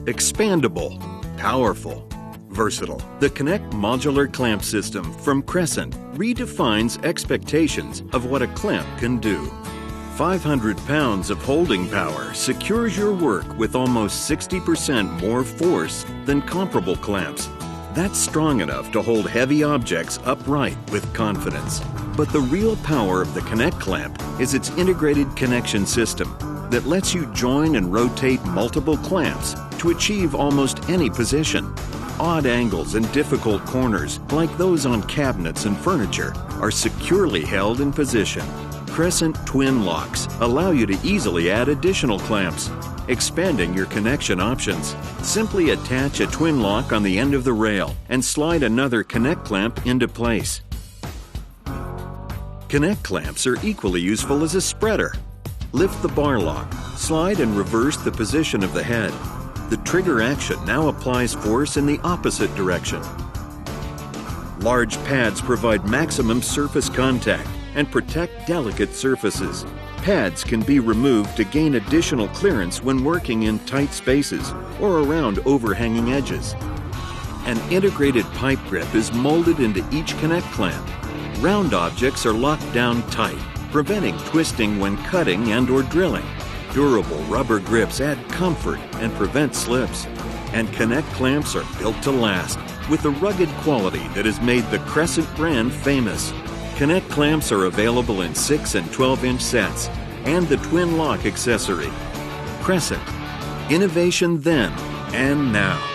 expandable, powerful, versatile. The Connect modular clamp system from Crescent redefines expectations of what a clamp can do. 500 pounds of holding power secures your work with almost 60% more force than comparable clamps. That's strong enough to hold heavy objects upright with confidence. But the real power of the Connect clamp is its integrated connection system that lets you join and rotate multiple clamps to achieve almost any position. Odd angles and difficult corners, like those on cabinets and furniture, are securely held in position. Crescent twin locks allow you to easily add additional clamps, expanding your connection options. Simply attach a twin lock on the end of the rail and slide another Connect clamp into place. Connect clamps are equally useful as a spreader. Lift the bar lock, slide and reverse the position of the head. The trigger action now applies force in the opposite direction. Large pads provide maximum surface contact and protect delicate surfaces. Pads can be removed to gain additional clearance when working in tight spaces or around overhanging edges. An integrated pipe grip is molded into each Connect clamp. Round objects are locked down tight, preventing twisting when cutting and/or drilling. Durable rubber grips add comfort and prevent slips. And Connect clamps are built to last, with the rugged quality that has made the Crescent brand famous. Connect clamps are available in 6 and 12-inch sets and the twin lock accessory. Crescent. Innovation then and now.